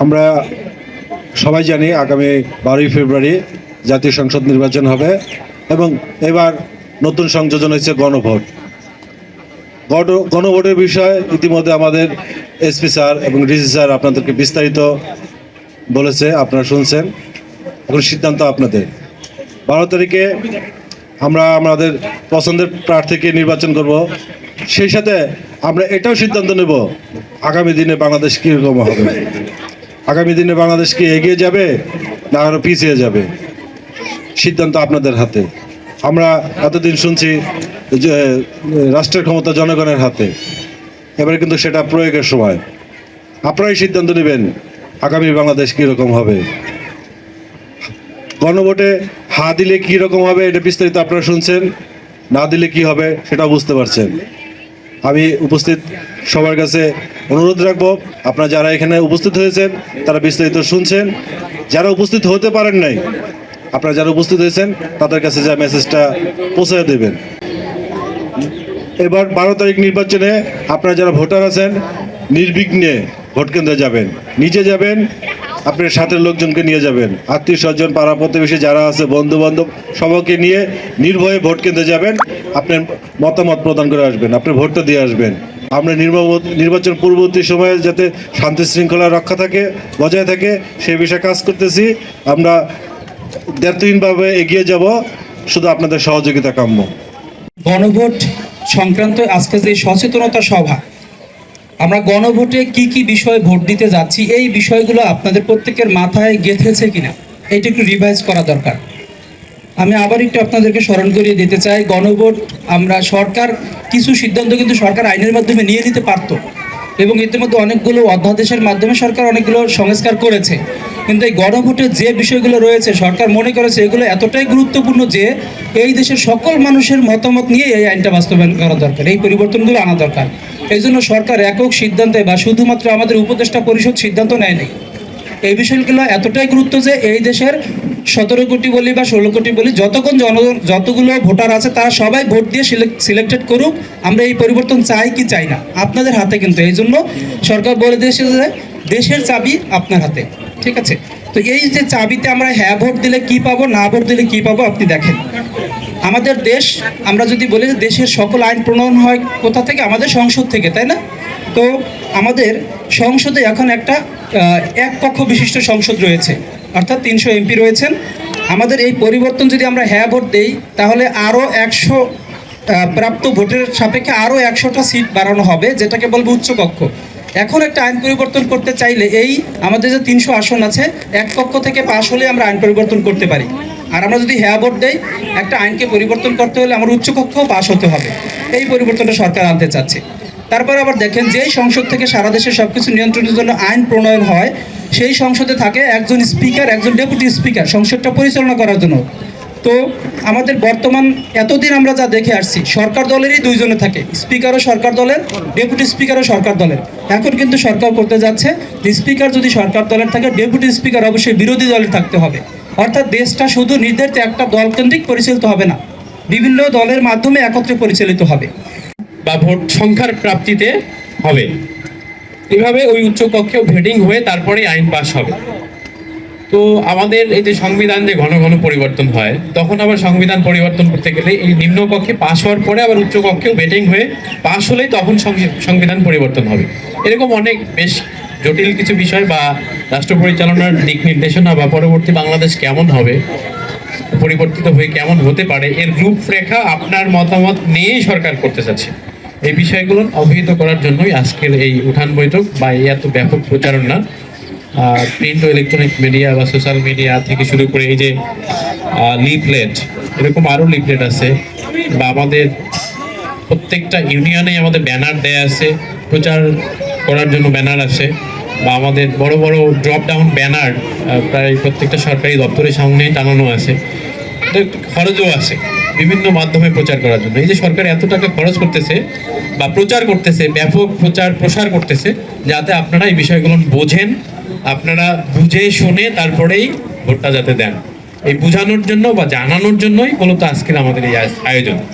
আমরা সবাই জানি আগামী 12ই ফেব্রুয়ারি জাতীয় সংসদ নির্বাচন হবে এবং এবার নতুন সংযোজন হয়েছে গণভোট। গণভোটের বিষয় ইতিমধ্যে আমাদের এসপি স্যার এবং ডিসি স্যার আপনাদেরকে বিস্তারিত বলেছে, আপনারা শুনছেন। এখন সিদ্ধান্ত আপনাদের। 12 তারিখে আমরা আমাদের পছন্দের প্রার্থীকে নির্বাচন করব। সেই সাথে আমরা এটাও সিদ্ধান্ত নেব আগামী দিনে বাংলাদেশ কীরকম হবে। আগামী দিনে বাংলাদেশ কি এগিয়ে যাবে না আরও পিছিয়ে যাবে, সিদ্ধান্ত আপনাদের হাতে। আমরা এতদিন শুনছি যে রাষ্ট্রের ক্ষমতা জনগণের হাতে, এবারে কিন্তু সেটা প্রয়োগের সময়। আপনারাই সিদ্ধান্ত নেবেন আগামী বাংলাদেশ কীরকম হবে। গণভোটে হা দিলে কী রকম হবে এটা বিস্তারিত আপনারা শুনছেন, না দিলে কি হবে সেটাও বুঝতে পারছেন। আমি উপস্থিত সবার কাছে অনুরোধ রাখবো, আপনারা যারা এখানে উপস্থিত হয়েছেন তারা বিস্তারিত শুনছেন। যারা উপস্থিত হতে পারেন নাই, আপনারা যারা উপস্থিত হয়েছেন তাদের কাছে যা মেসেজটা পৌঁছে দেবেন। এবার 12 তারিখ নির্বাচনে আপনারা যারা ভোটার আছেন নির্বিঘ্নে ভোট কেন্দ্রে যাবেন, নিজে যাবেন, আপনার সাথে লোকজনকে নিয়ে যাবেন, আত্মীয় স্বজন পাড়া প্রতিবেশী যারা আছে বন্ধু বান্ধব সবাইকে নিয়ে নির্ভয়ে ভোট কেন্দ্রে যাবেন। আপনার মতামত প্রদান করে আসবেন, আপনার ভোটটা দিয়ে আসবেন। আমরা নির্বাচন পূর্ববর্তী সময়ে যাতে শান্তি শৃঙ্খলা রক্ষা থাকে, বজায় থাকে, সেই বিষয়ে কাজ করতেছি। আমরা দ্ব্যর্থহীনভাবে এগিয়ে যাব, শুধু আপনাদের সহযোগিতা কাম্য। গণভোট সংক্রান্ত আজকে যে সচেতনতা সভা, আমরা গণভোটে কি কি বিষয়ে ভোট দিতে যাচ্ছি এই বিষয়গুলো আপনাদের প্রত্যেকের মাথায় গেঁথেছে কিনা এটা একটু রিভাইজ করা দরকার। আমি আবার একটু আপনাদেরকে স্মরণ করিয়ে দিতে চাই, গণভোট আমরা সরকার কিছু সিদ্ধান্ত কিন্তু সরকার আইনের মাধ্যমে নিয়ে নিতে পারত এবং ইতিমধ্যে অনেকগুলো অধ্যাদেশের মাধ্যমে সরকার অনেকগুলো সংস্কার করেছে। কিন্তু এই গণভোটের যে বিষয়গুলো রয়েছে সরকার মনে করেছে এগুলো এতটাই গুরুত্বপূর্ণ যে এই দেশের সকল মানুষের মতামত নিয়ে এই আইনটা বাস্তবায়ন করা দরকার, এই পরিবর্তনগুলো আনা দরকার। এই জন্য সরকার একক সিদ্ধান্তে বা শুধুমাত্র আমাদের উপদেষ্টা পরিষদ সিদ্ধান্ত নেয়নি। এই বিষয়গুলো এতটাই গুরুত্ব যে এই দেশের 17 কোটি বলি বা 16 কোটি বলি যতক্ষণ জনগণ যতগুলো ভোটার আছে তারা সবাই ভোট দিয়ে সিলেক্টেড করুক, আমরা এই পরিবর্তন চাই কি চাই না আপনাদের হাতে। কিন্তু এই জন্য সরকার বলে দিয়েছে যে দেশের চাবি আপনার হাতে, ঠিক আছে? তো এই যে চাবিতে আমরা হ্যাঁ ভোট দিলে কি পাবো, না ভোট দিলে কি পাবো আপনি দেখেন। আমাদের দেশ, আমরা যদি বলি যে দেশের সকল আইন প্রণয়ন হয় কোথা থেকে, আমাদের সংসদ থেকে, তাই না? তো আমাদের সংসদে এখন একটা এক কক্ষ বিশিষ্ট সংসদ রয়েছে, অর্থাৎ 300 এমপি রয়েছেন। আমাদের এই পরিবর্তন যদি আমরা হ্যাঁ ভোট দেই তাহলে আরও 100 প্রাপ্ত ভোটের সাপেক্ষে আরও 100টা সিট বাড়ানো হবে, যেটাকে বলবো উচ্চকক্ষ। এখন একটা আইন পরিবর্তন করতে চাইলে এই আমাদের যে 300 আসন আছে এক কক্ষ থেকে পাশ হলে আমরা আইন পরিবর্তন করতে পারি। আর আমরা যদি হ্যাঁ ভোট দেই একটা আইনকে পরিবর্তন করতে হলে আমার উচ্চকক্ষও পাশ হতে হবে। এই পরিবর্তনটা সরকার আনতে চাচ্ছে। তারপরে আবার দেখেন, যেই সংসদ থেকে সারা দেশের সব কিছু নিয়ন্ত্রণের জন্য আইন প্রণয়ন হয় সেই সংসদে থাকে একজন স্পিকার, একজন ডেপুটি স্পিকার সংসদটা পরিচালনা করার জন্য। তো আমাদের বর্তমান এতদিন আমরা যা দেখে আসছি সরকার দলেরই 2 জনে থাকে, স্পিকারও সরকার দলের, ডেপুটি স্পিকারও সরকার দলের। এখন কিন্তু সরকার করতে যাচ্ছে যে স্পিকার যদি সরকার দলের থাকে ডেপুটি স্পিকার অবশ্যই বিরোধী দলের থাকতে হবে। অর্থাৎ দেশটা শুধু নির্ধারিত একটা দলকেন্দ্রিক পরিচালিত হবে না, বিভিন্ন দলের মাধ্যমে একত্রে পরিচালিত হবে বা ভোট সংখ্যার প্রাপ্তিতে হবে। এভাবে ওই উচ্চকক্ষেও ভোটিং হয়ে তারপরে আইন পাস হবে। তো আমাদের এই যে সংবিধান যে ঘন ঘন পরিবর্তন হয়, তখন আবার সংবিধান পরিবর্তন করতে গেলে এই নিম্নকক্ষে পাস হওয়ার পরে আবার উচ্চকক্ষেও ভোটিং হয়ে পাস হলেই তখন সংবিধান পরিবর্তন হবে। এরকম অনেক বেশ জটিল কিছু বিষয় বা রাষ্ট্র পরিচালনার দিক নির্দেশনা বা পরবর্তী বাংলাদেশ কেমন হবে, পরিবর্তিত হয়ে কেমন হতে পারে, এর রূপরেখা আপনার মতামত নিয়েই সরকার করতে চাচ্ছে। এই বিষয়গুলো অবহিত করার জন্যই আজকের এই উঠান বৈঠক বা এই এত ব্যাপক প্রচারণা। প্রিন্ট ও ইলেকট্রনিক মিডিয়া বা সোশ্যাল মিডিয়া থেকে শুরু করে এই যে লিফলেট, এরকম আরও লিফলেট আছে, বা আমাদের প্রত্যেকটা ইউনিয়নে আমাদের ব্যানার দেয়া আছে, প্রচার করার জন্য ব্যানার আছে, বা আমাদের বড় বড় ড্রপ ডাউন ব্যানার প্রায় প্রত্যেকটা সরকারি দপ্তরের সামনেই টানানো আছে। এটা খরচও আছে বিভিন্ন মাধ্যমে প্রচার করার জন্য। এই যে সরকার এত টাকা খরচ করতেছে বা প্রচার করতেছে, ব্যাপক প্রচার প্রসার করতেছে, যাতে আপনারা এই বিষয়গুলো বোঝেন, আপনারা বুঝে শুনে তারপরেই ভোটটা যাতে দেন, এই বোঝানোর জন্য বা জানানোর জন্যই মূলত আজকের আমাদের এই আয়োজন।